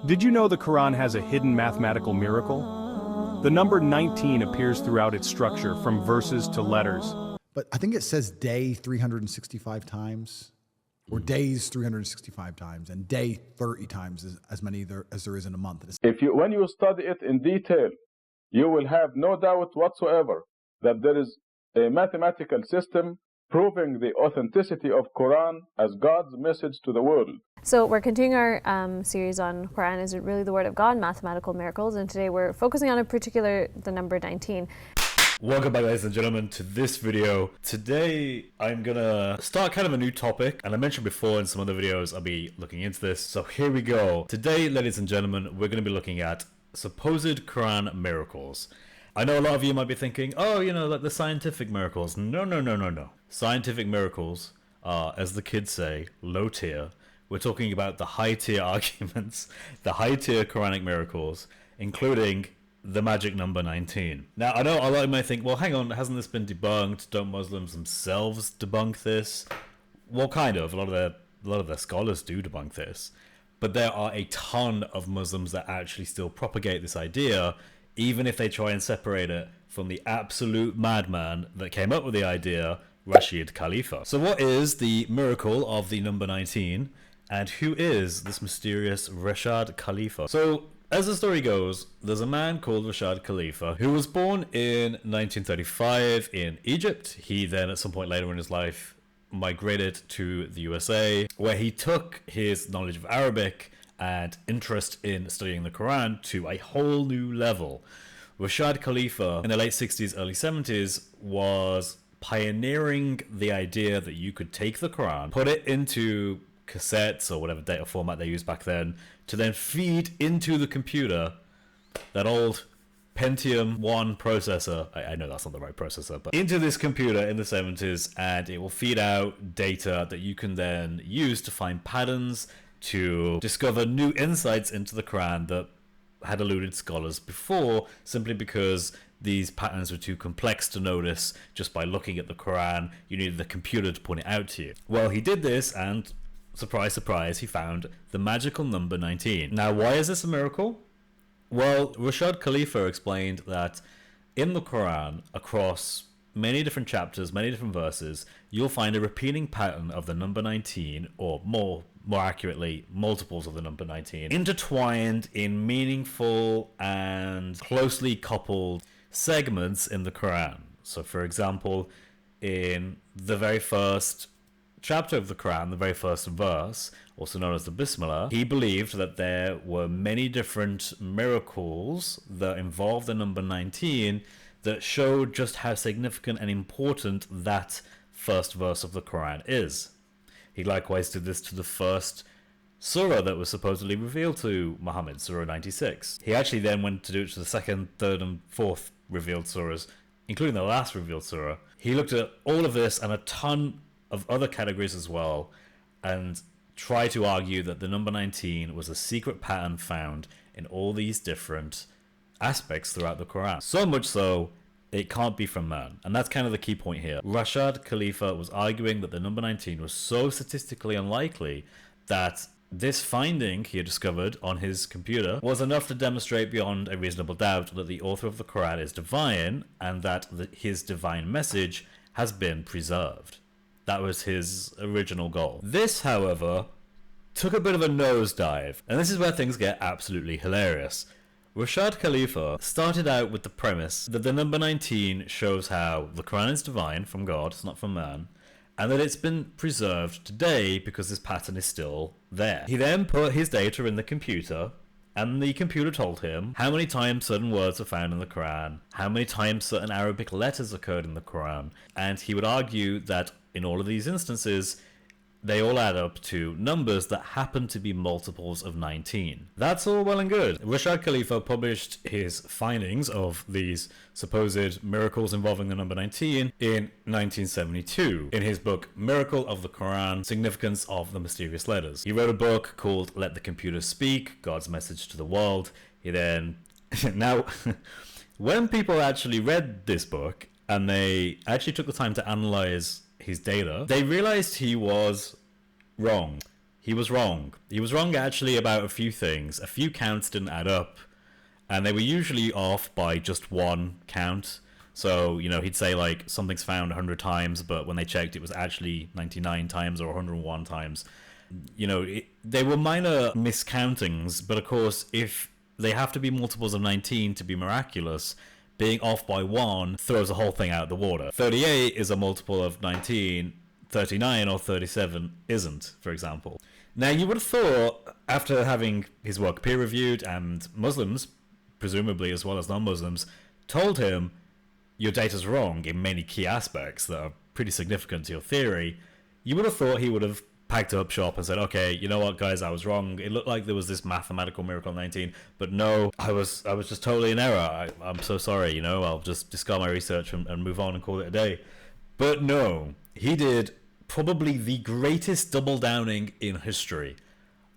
Did you know the Quran has a hidden mathematical miracle? The number 19 appears throughout its structure, from verses to letters. But I think it says day 365 times, or days 365 times, and day 30 times as many as there is in a month. When you study it in detail, you will have no doubt whatsoever that there is a mathematical system proving the authenticity of Quran as God's message to the world. So we're continuing our series on Quran, is it really the word of God, mathematical miracles, and today we're focusing on the number 19. Welcome back, ladies and gentlemen, to this video. Today I'm gonna start kind of a new topic, and I mentioned before in some other videos I'll be looking into this, so here we go. Today, ladies and gentlemen, we're gonna be looking at supposed Quran miracles. I know a lot of you might be thinking, oh, you know, like the scientific miracles. No. Scientific miracles are, as the kids say, low tier. We're talking about the high tier arguments, the high tier Quranic miracles, including the magic number 19. Now, I know a lot of you might think, well, hang on, hasn't this been debunked? Don't Muslims themselves debunk this? Well, kind of. A lot of their scholars do debunk this. But there are a ton of Muslims that actually still propagate this idea, even if they try and separate it from the absolute madman that came up with the idea, Rashid Khalifa. So what is the miracle of the number 19, and who is this mysterious Rashid Khalifa? So, as the story goes, there's a man called Rashid Khalifa who was born in 1935 in Egypt. He then, at some point later in his life, migrated to the USA, where he took his knowledge of Arabic and interest in studying the Quran to a whole new level. Rashid Khalifa in the late 60s, early 70s was pioneering the idea that you could take the Quran, put it into cassettes or whatever data format they used back then, to then feed into the computer that old Pentium 1 processor. I know that's not the right processor, but into this computer in the 70s, and it will feed out data that you can then use to find patterns, to discover new insights into the Quran that had eluded scholars before, simply because these patterns were too complex to notice just by looking at the Quran. You needed the computer to point it out to you. Well, he did this, and surprise, surprise, he found the magical number 19. Now, why is this a miracle? Well, Rashid Khalifa explained that in the Quran, across many different chapters, many different verses, you'll find a repeating pattern of the number 19, or more accurately, multiples of the number 19, intertwined in meaningful and closely coupled segments in the Quran. So, for example, in the very first chapter of the Quran, the very first verse, also known as the Bismillah, he believed that there were many different miracles that involved the number 19 that showed just how significant and important that first verse of the Quran is. He likewise did this to the first surah that was supposedly revealed to Muhammad, Surah 96. He actually then went to do it to the second, third, and fourth revealed surahs, including the last revealed surah. He looked at all of this and a ton of other categories as well, and tried to argue that the number 19 was a secret pattern found in all these different aspects throughout the Quran. So much so, it can't be from man. And that's kind of the key point here. Rashid Khalifa was arguing that the number 19 was so statistically unlikely that this finding he had discovered on his computer was enough to demonstrate beyond a reasonable doubt that the author of the Quran is divine, and that his divine message has been preserved. That was his original goal. This, however, took a bit of a nosedive, and this is where things get absolutely hilarious. Rashid Khalifa started out with the premise that the number 19 shows how the Quran is divine from God, it's not from man, and that it's been preserved today because this pattern is still there. He then put his data in the computer, and the computer told him how many times certain words are found in the Quran, how many times certain Arabic letters occurred in the Quran, and he would argue that in all of these instances, they all add up to numbers that happen to be multiples of 19. That's all well and good. Rashid Khalifa published his findings of these supposed miracles involving the number 19 in 1972 in his book Miracle of the Quran, Significance of the Mysterious Letters. He wrote a book called Let the Computer Speak, God's Message to the World. He then... Now, when people actually read this book and they actually took the time to analyze his data, they realized he was wrong. he was wrong. He was wrong actually about a few things. A few counts didn't add up, and they were usually off by just one count. So, you know, he'd say like something's found 100 times, but when they checked it was actually 99 times or 101 times. You know, they were minor miscountings, but of course, if they have to be multiples of 19 to be miraculous, being off by one throws the whole thing out of the water. 38 is a multiple of 19, 39 or 37 isn't, for example. Now, you would have thought, after having his work peer-reviewed and Muslims, presumably as well as non-Muslims, told him, your data's wrong in many key aspects that are pretty significant to your theory, you would have thought he would have packed up shop and said, okay, you know what, guys, I was wrong. It looked like there was this mathematical miracle 19, but no, I was just totally in error. I'm so sorry, you know, I'll just discard my research and move on and call it a day. But no, he did probably the greatest double downing in history.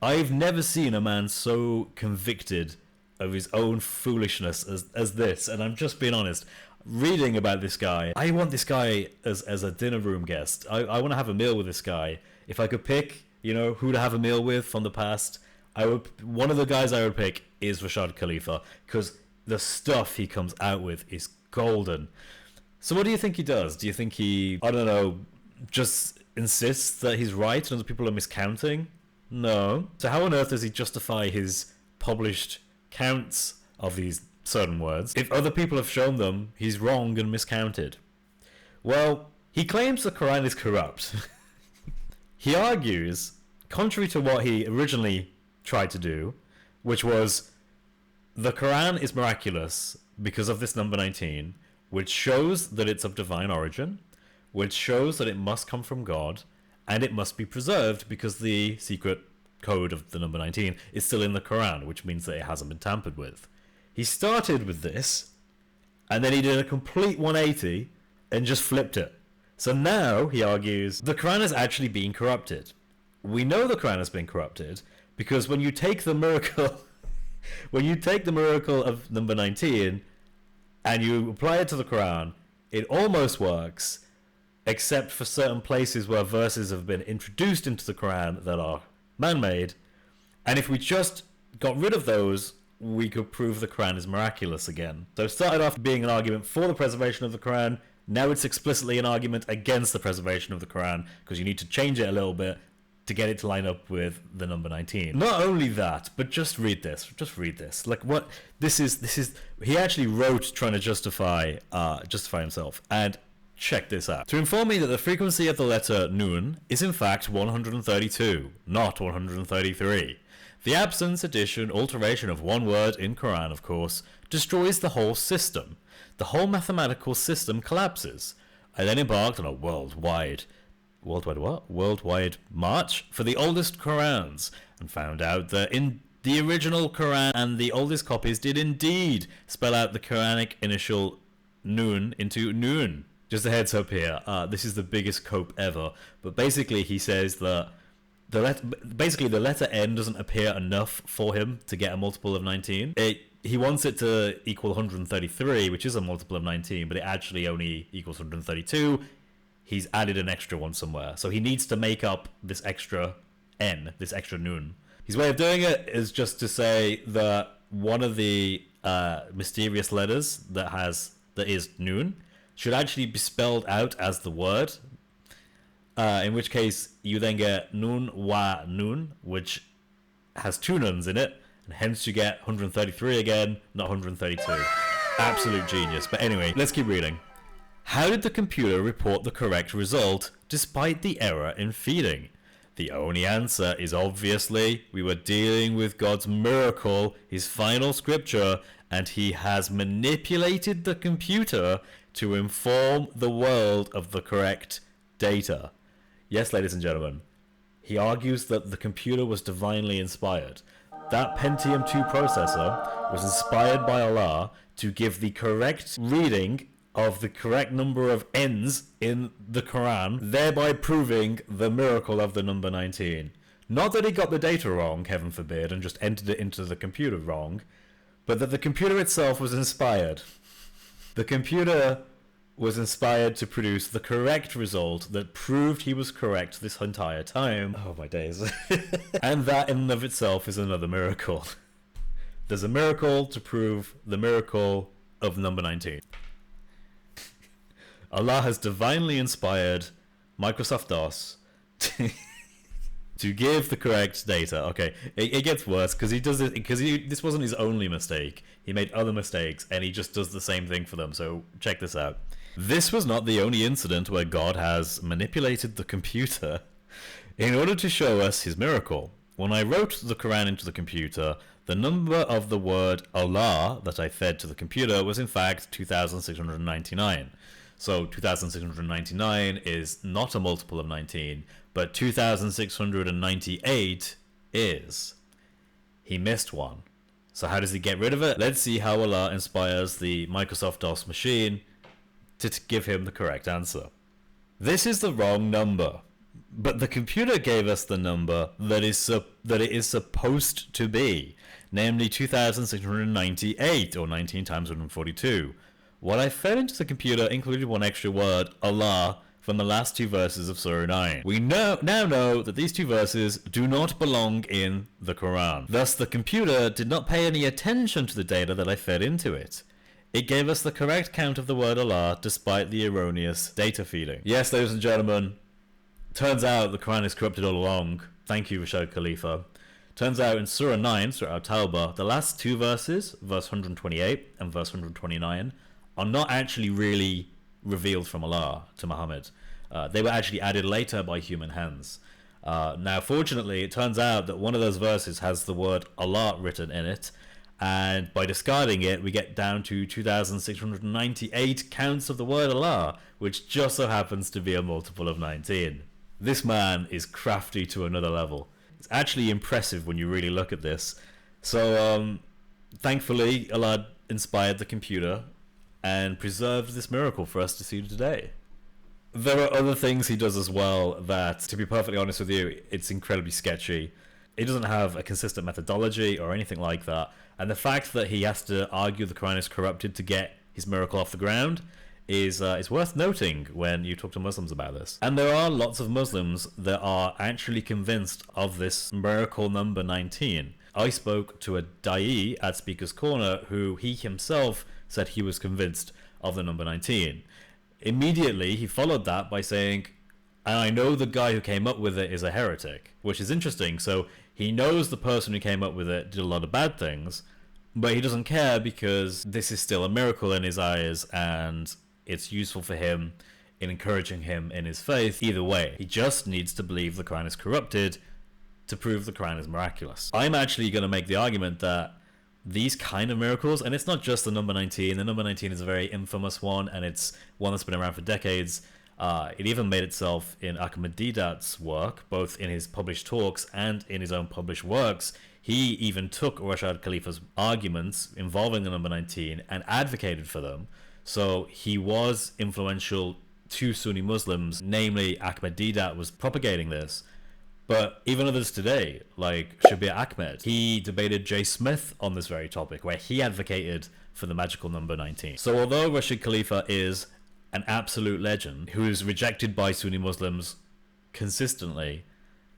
I've never seen a man so convicted of his own foolishness as this, and I'm just being honest. Reading about this guy, I want this guy as a dinner room guest. I want to have a meal with this guy. If I could pick, you know, who to have a meal with from the past, one of the guys I would pick is Rashad Khalifa, because the stuff he comes out with is golden. So what do you think he does? Do you think he, I don't know, just insists that he's right and other people are miscounting? No. So how on earth does he justify his published counts of these certain words if other people have shown them he's wrong and miscounted? Well, he claims the Quran is corrupt. He argues, contrary to what he originally tried to do, which was the Quran is miraculous because of this number 19, which shows that it's of divine origin, which shows that it must come from God, and it must be preserved because the secret code of the number 19 is still in the Quran, which means that it hasn't been tampered with. He started with this, and then he did a complete 180 and just flipped it. So now, he argues, the Quran is actually being corrupted. We know the Quran has been corrupted because when you take the miracle, of number 19 and you apply it to the Quran, it almost works, except for certain places where verses have been introduced into the Quran that are man-made. And if we just got rid of those, we could prove the Quran is miraculous again. So it started off being an argument for the preservation of the Quran. Now it's explicitly an argument against the preservation of the Quran, because you need to change it a little bit to get it to line up with the number 19. Not only that, but just read this. Just read this. Like, what this is he actually wrote trying to justify himself. And check this out. To inform me that the frequency of the letter nun is in fact 132, not 133. The absence, addition, alteration of one word in Quran, of course, destroys the whole system. The whole mathematical system collapses. I then embarked on a worldwide march for the oldest Qurans, and found out that in the original Quran and the oldest copies did indeed spell out the Quranic initial nun into nun. Just a heads up here, this is the biggest cope ever, but basically he says that the letter N doesn't appear enough for him to get a multiple of 19. He wants it to equal 133, which is a multiple of 19, but it actually only equals 132. He's added an extra one somewhere. So he needs to make up this extra N, this extra nun. His way of doing it is just to say that one of the mysterious letters that is nun should actually be spelled out as the word. In which case, you then get nun wa nun, which has two nuns in it, and hence you get 133 again, not 132. Absolute genius. But anyway, let's keep reading. How did the computer report the correct result despite the error in feeding? The only answer is obviously we were dealing with God's miracle, his final scripture, and he has manipulated the computer to inform the world of the correct data. Yes, ladies and gentlemen, he argues that the computer was divinely inspired. That Pentium 2 processor was inspired by Allah to give the correct reading of the correct number of N's in the Quran, thereby proving the miracle of the number 19. Not that he got the data wrong, heaven forbid, and just entered it into the computer wrong, but that the computer itself was inspired. The computer was inspired to produce the correct result that proved he was correct this entire time. Oh my days. And that in and of itself is another miracle. There's a miracle to prove the miracle of number 19. Allah has divinely inspired Microsoft DOS to give the correct data. Okay, it gets worse because he does it because this wasn't his only mistake. He made other mistakes and he just does the same thing for them. So check this out. This was not the only incident where God has manipulated the computer in order to show us his miracle. When I wrote the Quran into the computer, the number of the word Allah that I fed to the computer was in fact 2,699. So 2,699 is not a multiple of 19, but 2,698 is. He missed one. So how does he get rid of it? Let's see how Allah inspires the Microsoft DOS machine to give him the correct answer. This is the wrong number, but the computer gave us the number that it is supposed to be, namely 2,698, or 19 times 142. What I fed into the computer included one extra word, Allah, from the last two verses of Surah 9. We now know that these two verses do not belong in the Quran. Thus, the computer did not pay any attention to the data that I fed into it. It gave us the correct count of the word Allah despite the erroneous data feeding. Yes, ladies and gentlemen, turns out the Quran is corrupted all along. Thank you, Rashad Khalifa. Turns out in Surah 9, Surah Al-Tawbah, the last two verses, verse 128 and verse 129, are not actually really revealed from Allah to Muhammad. They were actually added later by human hands. Now, fortunately, it turns out that one of those verses has the word Allah written in it, and by discarding it, we get down to 2,698 counts of the word Allah, which just so happens to be a multiple of 19. This man is crafty to another level. It's actually impressive when you really look at this. So, thankfully, Allah inspired the computer and preserved this miracle for us to see today. There are other things he does as well that, to be perfectly honest with you, it's incredibly sketchy. He doesn't have a consistent methodology or anything like that. And the fact that he has to argue the Quran is corrupted to get his miracle off the ground is worth noting when you talk to Muslims about this. And there are lots of Muslims that are actually convinced of this miracle number 19. I spoke to a da'i at Speaker's Corner who he himself said he was convinced of the number 19. Immediately, he followed that by saying, and I know the guy who came up with it is a heretic, which is interesting. So he knows the person who came up with it did a lot of bad things, but he doesn't care because this is still a miracle in his eyes and it's useful for him in encouraging him in his faith. Either way, he just needs to believe the Quran is corrupted to prove the Quran is miraculous. I'm actually going to make the argument that these kind of miracles, and it's not just the number 19, the number 19 is a very infamous one, and it's one that's been around for decades. It even made itself in Ahmadidat's work, both in his published talks and in his own published works. He even took Rashad Khalifa's arguments involving the number 19 and advocated for them. So he was influential to Sunni Muslims, namely Ahmadidat was propagating this. But even others today, like Shabir Ahmed, he debated Jay Smith on this very topic, where he advocated for the magical number 19. So although Rashid Khalifa is an absolute legend who is rejected by Sunni Muslims consistently,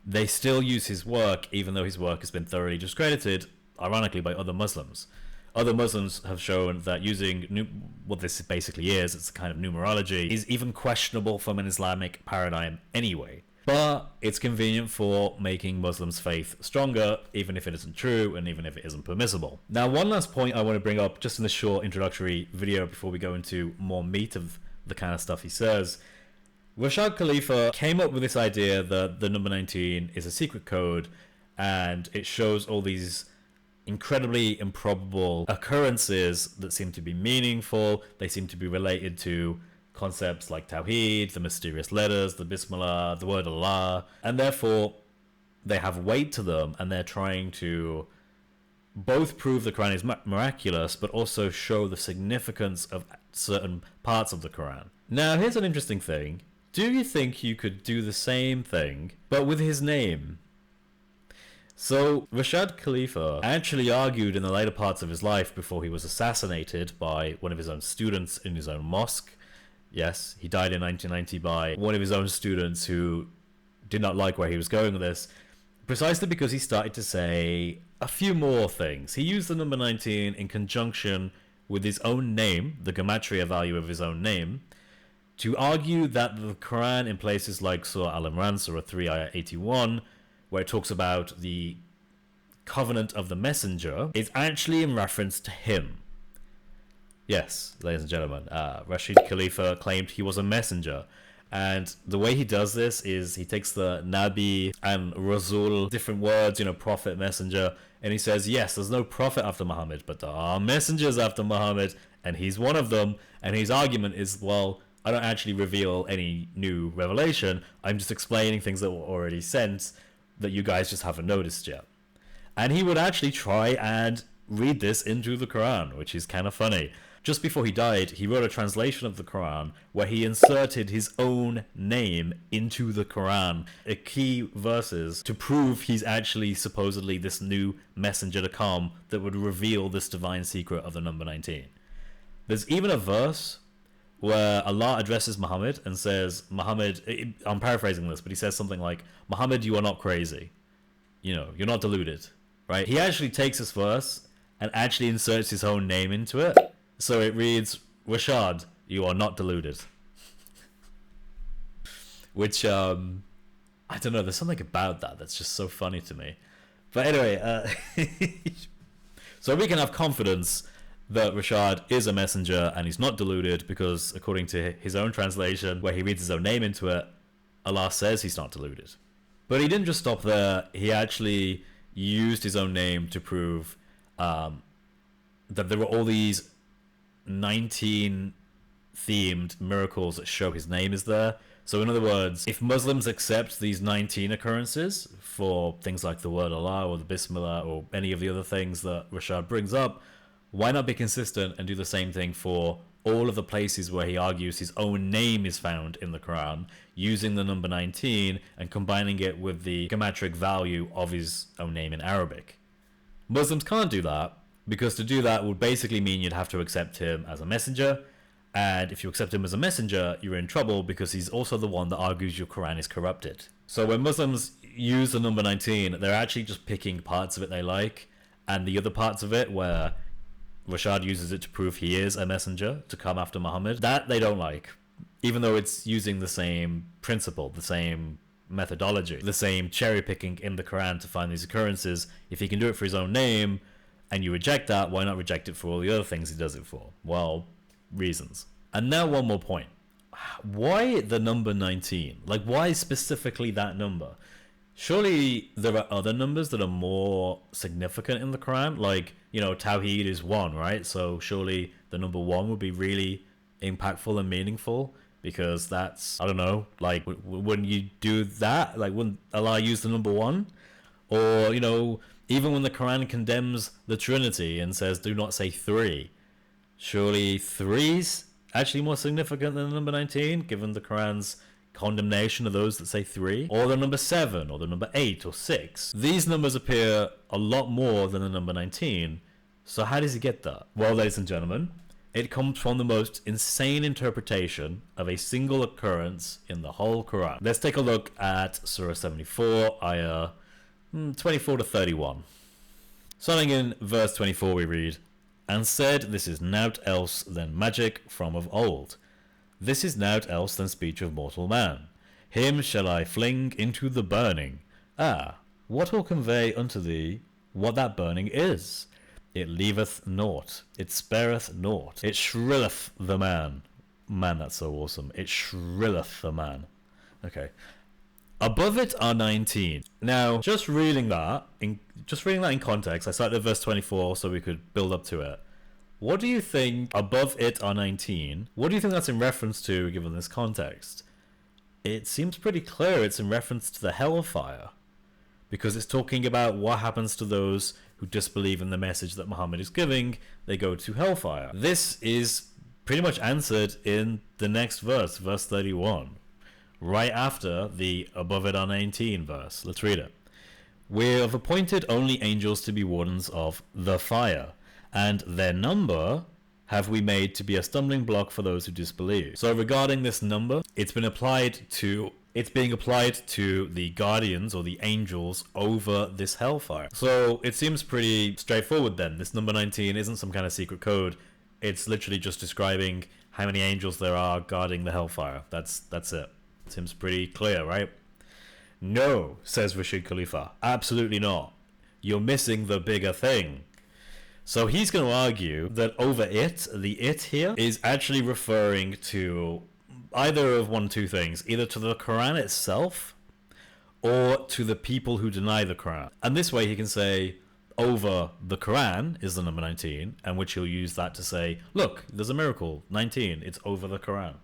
they still use his work, even though his work has been thoroughly discredited, ironically, by other Muslims. Other Muslims have shown that using what this basically is, it's a kind of numerology, is even questionable from an Islamic paradigm anyway. But it's convenient for making Muslims' faith stronger, even if it isn't true and even if it isn't permissible. Now, one last point I want to bring up just in this short introductory video before we go into more meat of the kind of stuff he says. Rashad Khalifa came up with this idea that the number 19 is a secret code and it shows all these incredibly improbable occurrences that seem to be meaningful. They seem to be related to concepts like Tawheed, the mysterious letters, the Bismillah, the word Allah, and therefore they have weight to them, and they're trying to both prove the Quran is miraculous, but also show the significance of certain parts of the Quran. Now, here's an interesting thing. Do you think you could do the same thing, but with his name? So, Rashad Khalifa actually argued in the later parts of his life before he was assassinated by one of his own students in his own mosque, Yes, he died in 1990 by one of his own students who did not like where he was going with this, precisely because he started to say a few more things. He used the number 19 in conjunction with his own name, the gematria value of his own name, to argue that the Quran in places like Surah Al-Imran, Surah 3, Ayah 81, where it talks about the covenant of the messenger, is actually in reference to him. Yes, ladies and gentlemen, Rashid Khalifa claimed he was a messenger. And the way he does this is he takes the Nabi and Rasul, different words, prophet, messenger, and he says, yes, there's no prophet after Muhammad, but there are messengers after Muhammad, and he's one of them. And his argument is, well, I don't actually reveal any new revelation. I'm just explaining things that were already sent that you guys just haven't noticed yet. And he would actually try and read this into the Quran, which is kind of funny. Just before he died, he wrote a translation of the Quran where he inserted his own name into the Quran, key verses, to prove he's actually supposedly this new messenger to come that would reveal this divine secret of the number 19. There's even a verse where Allah addresses Muhammad and says, Muhammad, I'm paraphrasing this, but he says something like, Muhammad, you are not crazy. You're not deluded, right? He actually takes this verse and actually inserts his own name into it. So it reads, Rashad, you are not deluded. Which, I don't know, there's something about that that's just so funny to me. But anyway, so we can have confidence that Rashad is a messenger and he's not deluded because according to his own translation, where he reads his own name into it, Allah says he's not deluded. But he didn't just stop there. He actually used his own name to prove that there were all these 19 themed miracles that show his name is there. So in other words, if Muslims accept these 19 occurrences for things like the word Allah or the Bismillah or any of the other things that Rashad brings up, why not be consistent and do the same thing for all of the places where he argues his own name is found in the Quran, using the number 19 and combining it with the gematria value of his own name in Arabic? Muslims can't do that, because to do that would basically mean you'd have to accept him as a messenger, and if you accept him as a messenger, you're in trouble because he's also the one that argues your Quran is corrupted. So when Muslims use the number 19, they're actually just picking parts of it they like, and the other parts of it where Rashad uses it to prove he is a messenger to come after Muhammad, that they don't like, even though it's using the same principle, the same methodology, the same cherry picking in the Quran to find these occurrences. If he can do it for his own name, and you reject that, why not reject it for all the other things he does it for? Well, reasons. And now one more point. Why the number 19? Like, why specifically that number? Surely there are other numbers that are more significant in the Quran. Like, Tawheed is 1, right? So surely the number 1 would be really impactful and meaningful, because that's, I don't know, like, wouldn't you do that? Like, wouldn't Allah use the number 1? Or, even when the Quran condemns the Trinity and says, do not say 3, surely 3's actually more significant than the number 19, given the Quran's condemnation of those that say 3? Or the number 7, or the number 8, or 6. These numbers appear a lot more than the number 19, so how does he get that? Well, ladies and gentlemen, it comes from the most insane interpretation of a single occurrence in the whole Quran. Let's take a look at Surah 74, Ayah 24 to 31. Starting in verse 24 we read, And said, this is naught else than magic from of old. This is naught else than speech of mortal man. Him shall I fling into the burning. Ah, what will convey unto thee what that burning is? It leaveth naught, it spareth naught, it shrilleth the man. Man, that's so awesome. It shrilleth the man. Okay. Above it are 19. Now, just reading that in context, I started at verse 24 so we could build up to it. What do you think above it are 19? What do you think that's in reference to, given this context? It seems pretty clear it's in reference to the hellfire, because it's talking about what happens to those who disbelieve in the message that Muhammad is giving. They go to hellfire. This is pretty much answered in the next verse, verse 31. Right after the above it are 19 verse. Let's read it. We have appointed only angels to be wardens of the fire, and their number have we made to be a stumbling block for those who disbelieve. So regarding this number, it's being applied to the guardians or the angels over this hellfire. So it seems pretty straightforward then. This number 19 isn't some kind of secret code. It's literally just describing how many angels there are guarding the hellfire. That's it. Seems pretty clear, right? No, says Rashid Khalifa. Absolutely not. You're missing the bigger thing. So he's going to argue that over it, the it here, is actually referring to either of one of two things. Either to the Quran itself, or to the people who deny the Quran. And this way he can say, over the Quran is the number 19, and which he'll use that to say, look, there's a miracle, 19, it's over the Quran,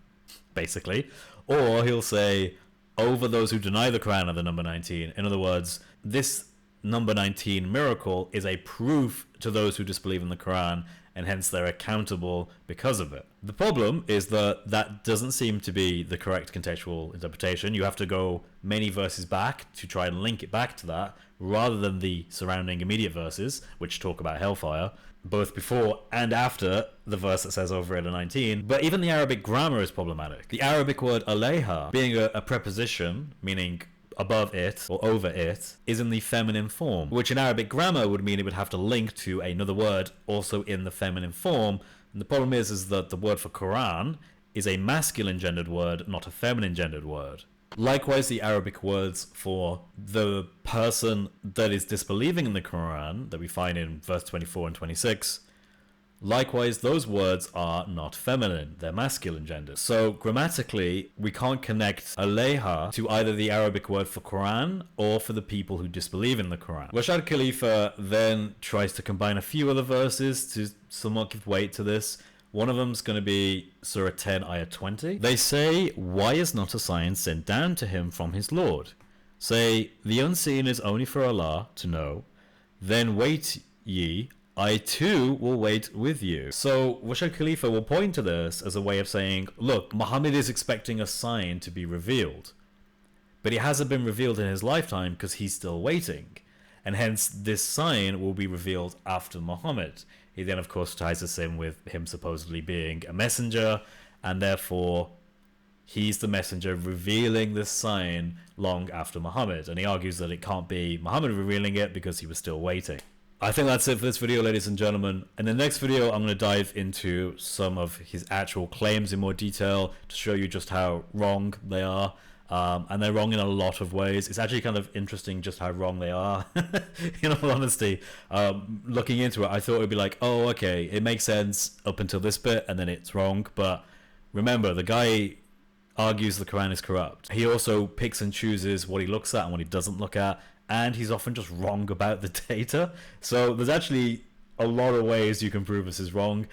basically. Or he'll say, over those who deny the Quran are the number 19. In other words, this number 19 miracle is a proof to those who disbelieve in the Quran, and hence they're accountable because of it. The problem is that that doesn't seem to be the correct contextual interpretation. You have to go many verses back to try and link it back to that, rather than the surrounding immediate verses, which talk about hellfire, both before and after the verse that says over it a 19. But even the Arabic grammar is problematic. The Arabic word alayha, being a preposition, meaning above it or over it, is in the feminine form, which in Arabic grammar would mean it would have to link to another word also in the feminine form. And the problem is that the word for Quran is a masculine gendered word, not a feminine gendered word. Likewise, the Arabic words for the person that is disbelieving in the Quran that we find in verse 24 and 26, likewise, those words are not feminine, they're masculine gender. So grammatically, we can't connect alayha to either the Arabic word for Quran or for the people who disbelieve in the Quran. Rashid Khalifa then tries to combine a few other verses to somewhat give weight to this. One of them's going to be Surah 10, Ayah 20. They say, why is not a sign sent down to him from his Lord? Say, the unseen is only for Allah to know. Then wait ye, I too will wait with you. So Rashid Khalifa will point to this as a way of saying, look, Muhammad is expecting a sign to be revealed, but it hasn't been revealed in his lifetime because he's still waiting. And hence this sign will be revealed after Muhammad. He then of course ties this in with him supposedly being a messenger, and therefore he's the messenger revealing this sign long after Muhammad. And he argues that it can't be Muhammad revealing it because he was still waiting. I think that's it for this video, ladies and gentlemen. In the next video, I'm going to dive into some of his actual claims in more detail to show you just how wrong they are. And they're wrong in a lot of ways. It's actually kind of interesting just how wrong they are. In all honesty, looking into it, I thought it would be like, oh, okay, it makes sense up until this bit, and then it's wrong. But remember, the guy argues the Quran is corrupt. He also picks and chooses what he looks at and what he doesn't look at, and he's often just wrong about the data. So there's actually a lot of ways you can prove this is wrong,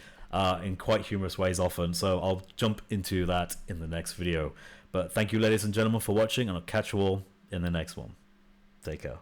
in quite humorous ways often. So I'll jump into that in the next video. But thank you, ladies and gentlemen, for watching, and I'll catch you all in the next one. Take care.